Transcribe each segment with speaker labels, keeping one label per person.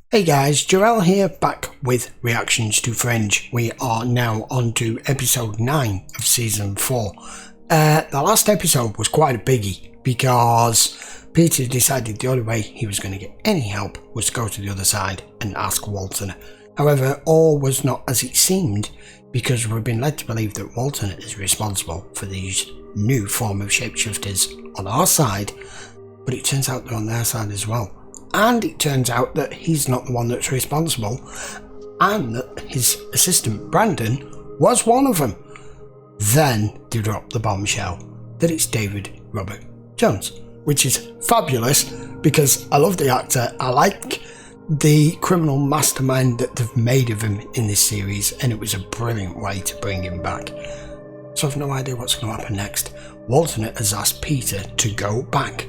Speaker 1: Hey guys, Jarell here, back with reactions to Fringe. We are now on to episode 9 of season 4. The last episode was quite a biggie because Peter decided the only way he was going to get any help was to go to the other side and ask Walternate. However, all was not as it seemed because we've been led to believe that Walternate is responsible for these new form of shapeshifters on our side, but it turns out they're on their side as well. And it turns out that he's not the one that's responsible, and that his assistant Brandon was one of them. Then they drop the bombshell that it's David Robert Jones, which is fabulous because I love the actor. I like the criminal mastermind that they've made of him in this series, and it was a brilliant way to bring him back. So I've no idea what's going to happen next. Walternate has asked Peter to go back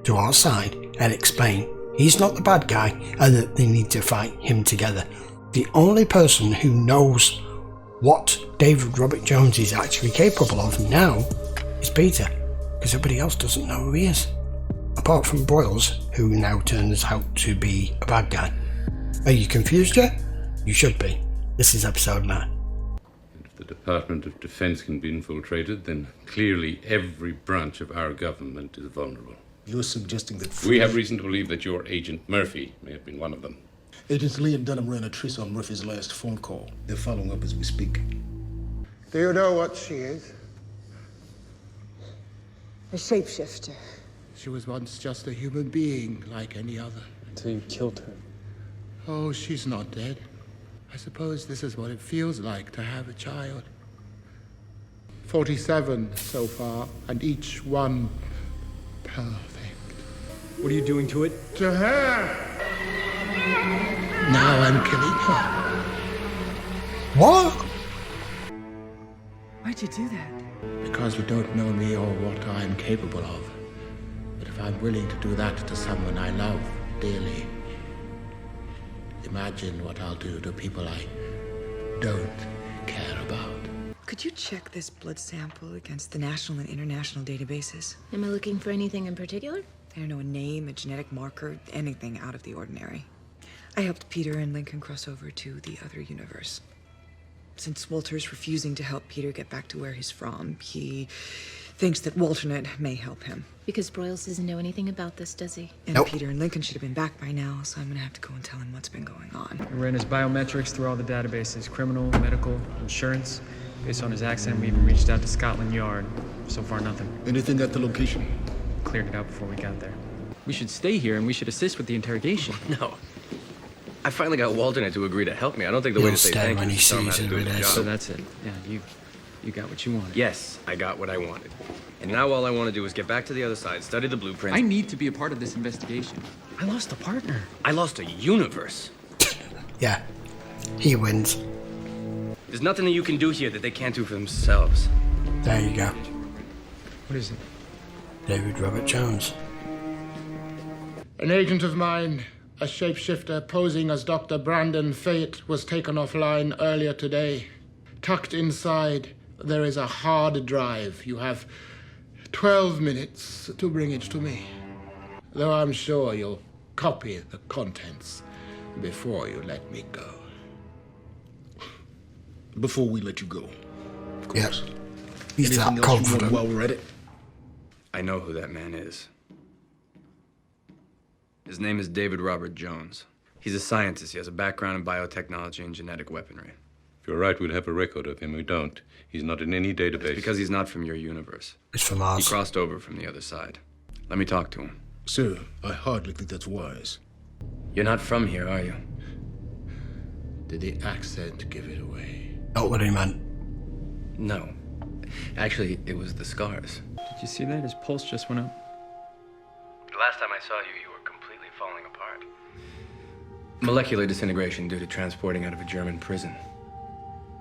Speaker 1: to our side and explain he's not the bad guy and that they need to fight him together. The only person who knows what David Robert Jones is actually capable of now is Peter, because everybody else doesn't know who he is. Apart from Broyles, who now turns out to be a bad guy. Are you confused yet? You should be. This is episode 9.
Speaker 2: If the Department of Defense can be infiltrated, then clearly every branch of our government is vulnerable.
Speaker 3: You're suggesting that
Speaker 2: We have reason to believe that your agent Murphy may have been one of them.
Speaker 3: Agents Lee and Dunham ran a trace on Murphy's last phone call. They're following up as we speak.
Speaker 4: Do you know what she is?
Speaker 5: A shapeshifter.
Speaker 6: She was once just a human being like any other.
Speaker 7: Until you killed her.
Speaker 6: Oh, she's not dead. I suppose this is what it feels like to have a child. 47 so far, and each one perfect.
Speaker 7: What are you doing to it?
Speaker 6: To her! Now I'm killing her.
Speaker 1: What?
Speaker 5: Why'd you do that?
Speaker 6: Because you don't know me or what I'm capable of. But if I'm willing to do that to someone I love dearly, imagine what I'll do to people I don't care about.
Speaker 5: Could you check this blood sample against the national and international databases?
Speaker 8: Am I looking for anything in particular?
Speaker 5: I don't know, a name, a genetic marker, anything out of the ordinary. I helped Peter and Lincoln cross over to the other universe. Since Walter's refusing to help Peter get back to where he's from, he thinks that Walternate may help him.
Speaker 8: Because Broyles doesn't know anything about this, does he?
Speaker 5: And
Speaker 1: Nope.
Speaker 5: Peter and Lincoln should have been back by now, so I'm gonna have to go and tell him what's been going on.
Speaker 7: We ran his biometrics through all the databases, criminal, medical, insurance. Based on his accent, we even reached out to Scotland Yard. So far, nothing.
Speaker 3: Anything at the location?
Speaker 7: Cleared it out before we got there. We should stay here and we should assist with the interrogation.
Speaker 9: No. I finally got Walternate to agree to help me. I don't think the way
Speaker 1: He'll
Speaker 9: to say
Speaker 1: stay
Speaker 9: thank
Speaker 1: when
Speaker 9: you
Speaker 1: he
Speaker 9: is to tell him how
Speaker 1: sees
Speaker 9: to do
Speaker 1: who it
Speaker 9: his
Speaker 1: is.
Speaker 7: So
Speaker 9: job.
Speaker 7: that's it. Yeah, you got what you wanted.
Speaker 9: Yes, I got what I wanted. And now all I want to do is get back to the other side, study the blueprint.
Speaker 7: I need to be a part of this investigation. I lost a partner.
Speaker 9: I lost a universe.
Speaker 1: Yeah, he wins.
Speaker 9: There's nothing that you can do here that they can't do for themselves.
Speaker 1: There you go.
Speaker 7: What is it?
Speaker 1: David Robert Jones.
Speaker 6: An agent of mine, a shapeshifter posing as Dr. Brandon Fate, was taken offline earlier today. Tucked inside, there is a hard drive. You have 12 minutes to bring it to me. Though I'm sure you'll copy the contents before you let me go.
Speaker 3: Before we let you go. Of course.
Speaker 1: Yep. He's
Speaker 3: Anything
Speaker 1: that
Speaker 3: else you want
Speaker 1: confident.
Speaker 3: while we're at it?
Speaker 9: I know who that man is. His name is David Robert Jones. He's a scientist. He has a background in biotechnology and genetic weaponry.
Speaker 2: If you're right, we'd have a record of him. We don't. He's not in any database.
Speaker 9: It's because he's not from your universe.
Speaker 1: It's from
Speaker 9: He
Speaker 1: ours.
Speaker 9: crossed over from the other side. Let me talk to him.
Speaker 3: Sir, I hardly think that's wise.
Speaker 9: You're not from here, are you?
Speaker 6: Did the accent give it away?
Speaker 1: Not what he meant.
Speaker 9: No. Actually, it was the scars.
Speaker 7: Did you see that? His pulse just went up.
Speaker 9: The last time I saw you, you were completely falling apart. Molecular disintegration due to transporting out of a German prison.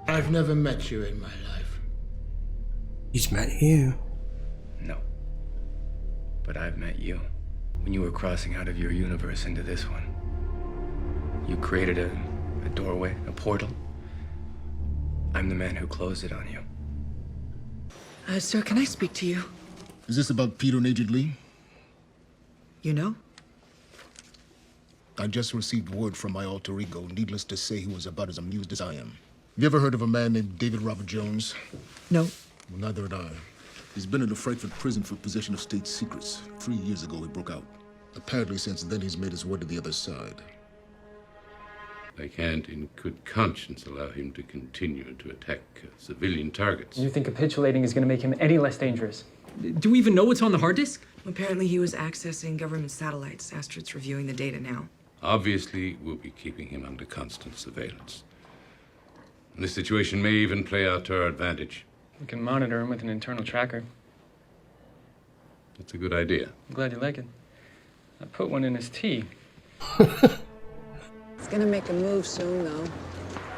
Speaker 6: I've never met you in my life.
Speaker 1: He's met you.
Speaker 9: No. But I've met you. When you were crossing out of your universe into this one. You created a doorway, a portal. I'm the man who closed it on you.
Speaker 5: Sir, can I speak to you?
Speaker 3: Is this about Peter and Agent Lee?
Speaker 5: You know?
Speaker 3: I just received word from my alter ego. Needless to say, he was about as amused as I am. Have you ever heard of a man named David Robert Jones?
Speaker 5: No.
Speaker 3: Well, neither had I. He's been in the Frankfurt prison for possession of state secrets. 3 years ago, he broke out. Apparently, since then, he's made his way to the other side.
Speaker 2: I can't, in good conscience, allow him to continue to attack civilian targets.
Speaker 7: You think capitulating is going to make him any less dangerous? Do we even know what's on the hard disk?
Speaker 5: Apparently he was accessing government satellites. Astrid's reviewing the data now.
Speaker 2: Obviously, we'll be keeping him under constant surveillance. And this situation may even play out to our advantage.
Speaker 7: We can monitor him with an internal tracker.
Speaker 2: That's a good idea.
Speaker 7: I'm glad you like it. I put one in his tea.
Speaker 10: He's gonna make a move soon, though.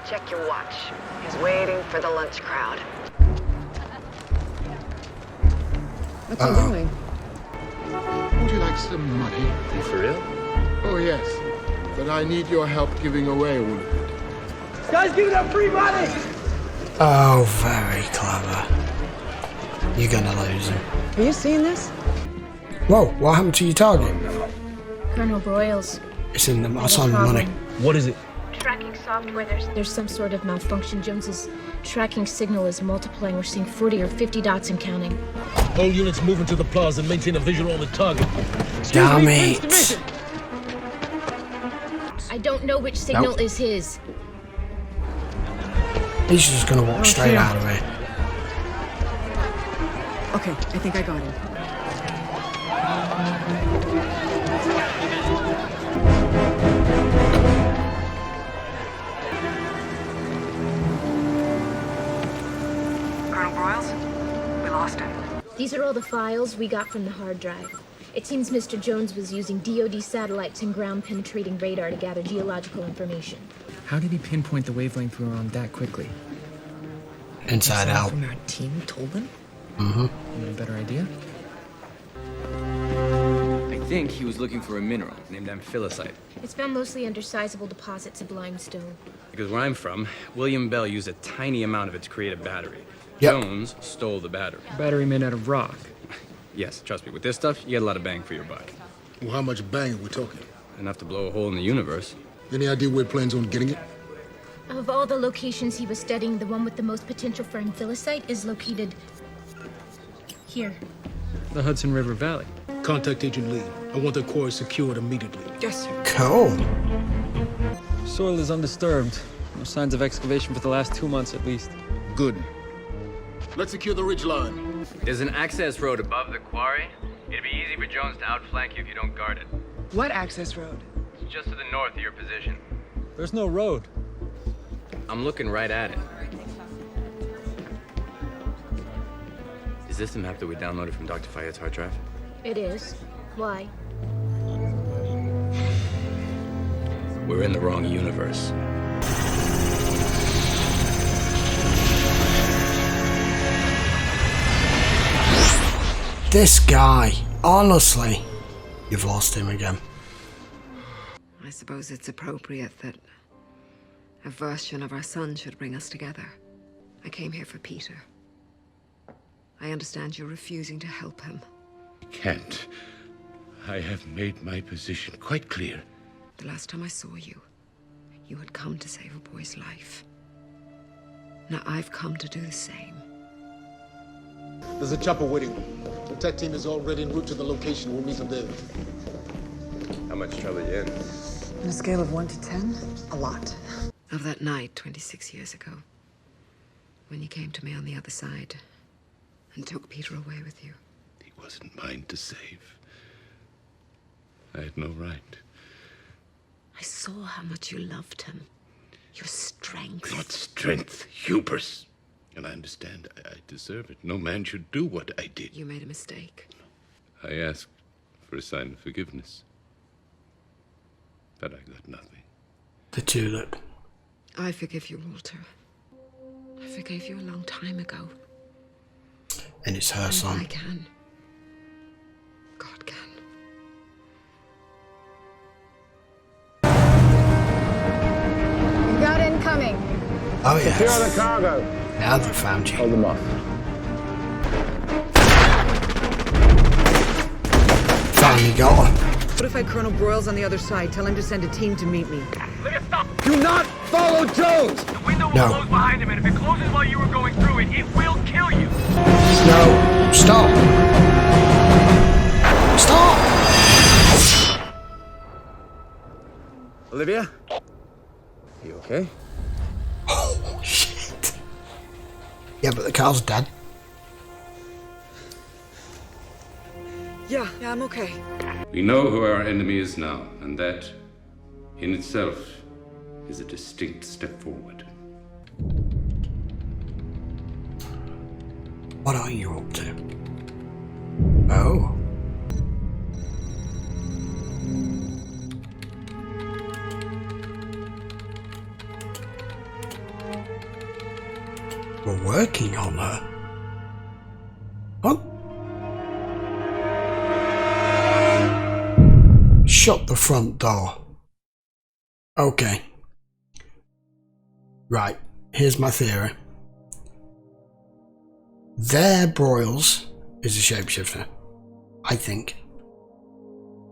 Speaker 5: Check your watch. He's waiting for the lunch crowd.
Speaker 10: What's he doing?
Speaker 6: Would you like some money?
Speaker 9: For real?
Speaker 6: Oh, yes. But I need your help giving away all of it.
Speaker 11: Guys, giving out free money!
Speaker 1: Oh, very clever. You're gonna lose him.
Speaker 10: Have you seen this?
Speaker 1: Whoa, what happened to your target?
Speaker 8: Colonel Broyles.
Speaker 1: It's in the, I saw the money.
Speaker 11: What is it?
Speaker 8: Tracking software. There's some sort of malfunction. Jones's tracking signal is multiplying. We're seeing 40 or 50 dots and counting.
Speaker 11: All units moving to the plaza and maintain a visual on the target.
Speaker 1: Damn it.
Speaker 8: I don't know which signal is his.
Speaker 1: He's just gonna walk straight out of it.
Speaker 5: Okay, I think I got him. Colonel Broyles, we lost him.
Speaker 8: These are all the files we got from the hard drive. It seems Mr. Jones was using DoD satellites and ground-penetrating radar to gather geological information.
Speaker 7: How did he pinpoint the wavelength we were on that quickly?
Speaker 1: Inside out.
Speaker 5: From our team told him?
Speaker 1: Mm-hmm.
Speaker 7: You have a better idea?
Speaker 9: I think he was looking for a mineral named amphilicite.
Speaker 8: It's found mostly under sizable deposits of limestone.
Speaker 9: Because where I'm from, William Bell used a tiny amount of it to create a battery.
Speaker 1: Yep.
Speaker 9: Jones stole the battery.
Speaker 7: Battery made out of rock.
Speaker 9: Yes, trust me, with this stuff, you get a lot of bang for your buck.
Speaker 3: Well, how much bang are we talking?
Speaker 9: Enough to blow a hole in the universe.
Speaker 3: Any idea where he plans on getting it?
Speaker 8: Of all the locations he was studying, the one with the most potential for amphilicite is located here.
Speaker 7: The Hudson River Valley.
Speaker 3: Contact Agent Lee. I want the quarry secured immediately.
Speaker 5: Yes, sir.
Speaker 1: Cool.
Speaker 7: Soil is undisturbed. No signs of excavation for the last 2 months at least.
Speaker 3: Good. Let's secure the ridge line.
Speaker 9: There's an access road above the quarry. It'd be easy for Jones to outflank you if you don't guard it.
Speaker 5: What access road?
Speaker 9: It's just to the north of your position.
Speaker 7: There's no road.
Speaker 9: I'm looking right at it. Is this the map that we downloaded from Dr. Fayette's hard drive?
Speaker 8: It is. Why?
Speaker 9: We're in the wrong universe.
Speaker 1: This guy, honestly, you've lost him again.
Speaker 10: I suppose it's appropriate that a version of our son should bring us together. I came here for Peter. I understand you're refusing to help him.
Speaker 2: I can't. I have made my position quite clear.
Speaker 10: The last time I saw you, you had come to save a boy's life. Now I've come to do the same.
Speaker 3: There's a chopper waiting. The tech team is already en route to the location. We'll meet them there.
Speaker 9: How much trouble you in?
Speaker 5: On a scale of 1 to 10, a lot.
Speaker 10: Of that night 26 years ago, when you came to me on the other side and took Peter away with you.
Speaker 2: He wasn't mine to save. I had no right.
Speaker 10: I saw how much you loved him. Your strength.
Speaker 2: Not strength, hubris. And I understand I deserve it. No man should do what I did.
Speaker 10: You made a mistake.
Speaker 2: I asked for a sign of forgiveness. But I got nothing.
Speaker 1: The tulip.
Speaker 10: I forgive you, Walter. I forgave you a long time ago.
Speaker 1: And it's her
Speaker 10: And
Speaker 1: son.
Speaker 10: I can. God can. You've got incoming.
Speaker 1: Oh, yes.
Speaker 4: Secure the cargo.
Speaker 1: Now they found you.
Speaker 11: Hold them off.
Speaker 1: Finally got her.
Speaker 5: Notify Colonel Broyles on the other side. Tell him to send a team to meet me.
Speaker 12: Olivia, stop!
Speaker 13: Do not follow Jones!
Speaker 12: The window will close behind him, and if it closes while you were going through it, it will kill you.
Speaker 1: No. Stop. Stop!
Speaker 13: Olivia? You okay?
Speaker 1: Oh, shit. Yeah, but the car's dead.
Speaker 5: Yeah, I'm okay.
Speaker 2: We know who our enemy is now, and that, in itself, is a distinct step forward.
Speaker 1: What are you up to? Oh. We're working on her. What? Shut the front door. Okay. Right, here's my theory. Their Broyles is a shapeshifter, I think.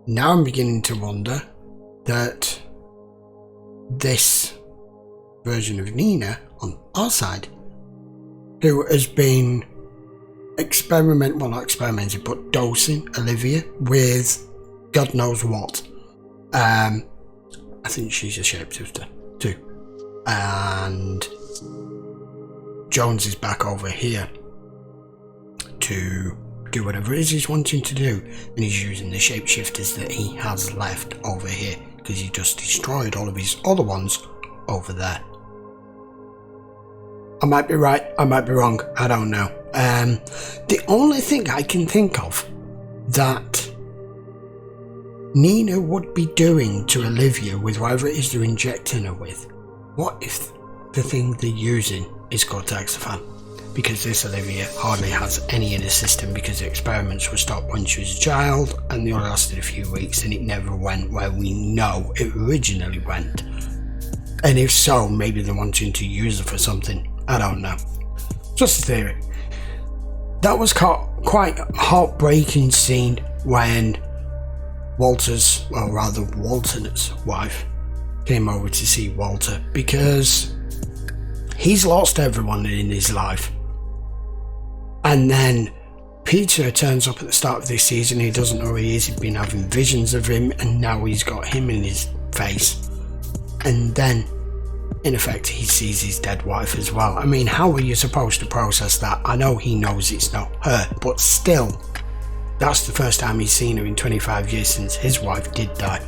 Speaker 1: Now I'm beginning to wonder that this version of Nina on our side, who has been not experimenting, but dosing Olivia with God knows what. I think she's a shapeshifter too. And Jones is back over here to do whatever it is he's wanting to do, and he's using the shapeshifters that he has left over here because he just destroyed all of his other ones over there. I might be right, I might be wrong, I don't know. The only thing I can think of that Nina would be doing to Olivia with whatever it is they're injecting her with, what if the thing they're using is cortexophan? Because this Olivia hardly has any in the system because the experiments were stopped when she was a child and they only lasted a few weeks and it never went where we know it originally went. And if so, maybe they're wanting to use it for something. I don't know. Just a theory. That was quite a heartbreaking scene when Walternate's wife came over to see Walter because he's lost everyone in his life. And then Peter turns up at the start of this season. He doesn't know who he is. He's been having visions of him and now he's got him in his face. And then, in effect, he sees his dead wife as well. I mean, how are you supposed to process that? I know he knows it's not her, but still, that's the first time he's seen her in 25 years since his wife did die.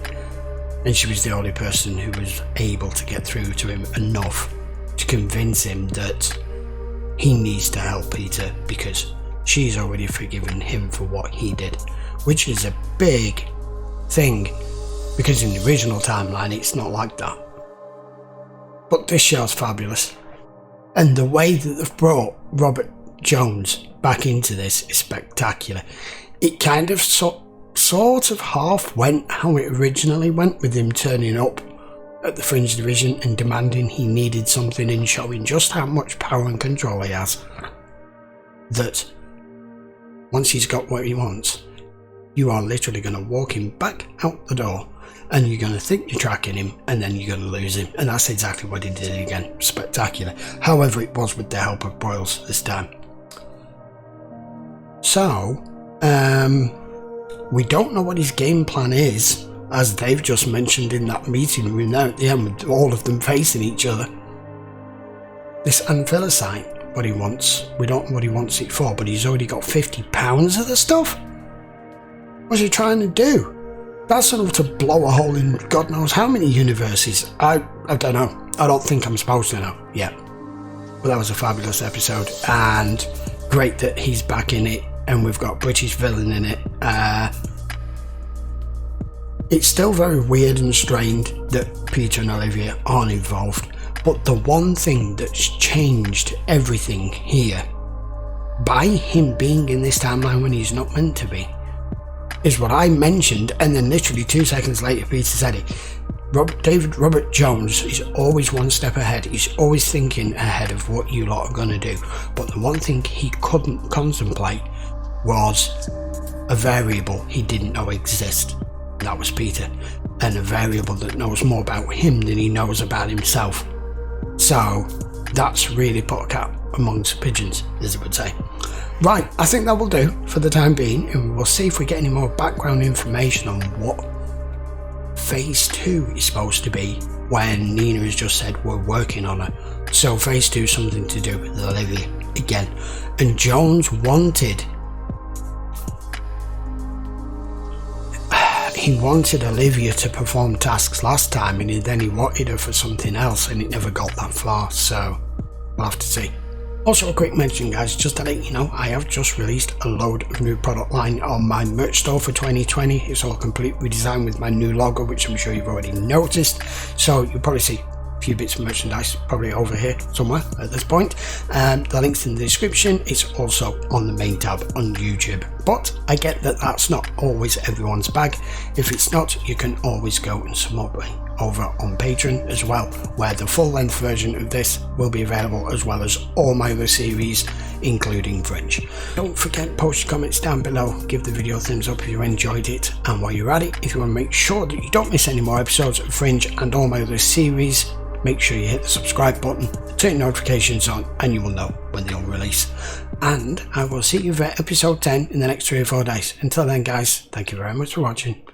Speaker 1: And she was the only person who was able to get through to him enough to convince him that he needs to help Peter because she's already forgiven him for what he did, which is a big thing because in the original timeline it's not like that. But this show's fabulous, and the way that they've brought Robert Jones back into this is spectacular. It kind of sort of half went how it originally went, with him turning up at the Fringe division and demanding he needed something and showing just how much power and control he has. That once he's got what he wants, you are literally going to walk him back out the door and you're going to think you're tracking him and then you're going to lose him. And that's exactly what he did again. Spectacular. However, it was with the help of Broyles this time. So, we don't know what his game plan is, as they've just mentioned in that meeting room now at the end with all of them facing each other. This amphilicite, what he wants, we don't know what he wants it for, but he's already got 50 pounds of the stuff? What's he trying to do? That's enough to blow a hole in God knows how many universes. I don't know. I don't think I'm supposed to know yet. But that was a fabulous episode, and great that he's back in it, and we've got British villain in it. It's still very weird and strange that Peter and Olivia aren't involved, but the one thing that's changed everything here, by him being in this timeline when he's not meant to be, is what I mentioned, and then literally 2 seconds later Peter said it. Robert Jones is always one step ahead. He's always thinking ahead of what you lot are going to do. But the one thing he couldn't contemplate was a variable he didn't know existed. That was Peter, and a variable that knows more about him than he knows about himself. So that's really put a cat amongst pigeons, as I would say. Right, I think that will do for the time being, and we'll see if we get any more background information on what Phase 2 is supposed to be when Nina has just said we're working on her. So Phase 2 is something to do with Olivia again. And Jones wanted... He wanted Olivia to perform tasks last time, and then he wanted her for something else, and it never got that far, so we'll have to see. Also a quick mention, guys, just to let you know, I have just released a load of new product line on my merch store for 2020. It's all complete redesign with my new logo, which I'm sure you've already noticed. So you'll probably see a few bits of merchandise probably over here somewhere at this point. The link's in the description. It's also on the main tab on YouTube. But I get that that's not always everyone's bag. If it's not, you can always go and support me over on Patreon as well, where the full-length version of this will be available, as well as all my other series, including Fringe. Don't forget, post your comments down below, give the video a thumbs up if you enjoyed it, and while you're at it, if you want to make sure that you don't miss any more episodes of Fringe and all my other series, make sure you hit the subscribe button, turn notifications on, and you will know when they all release. And I will see you for episode 10 in the next 3 or 4 days. Until then, guys, thank you very much for watching.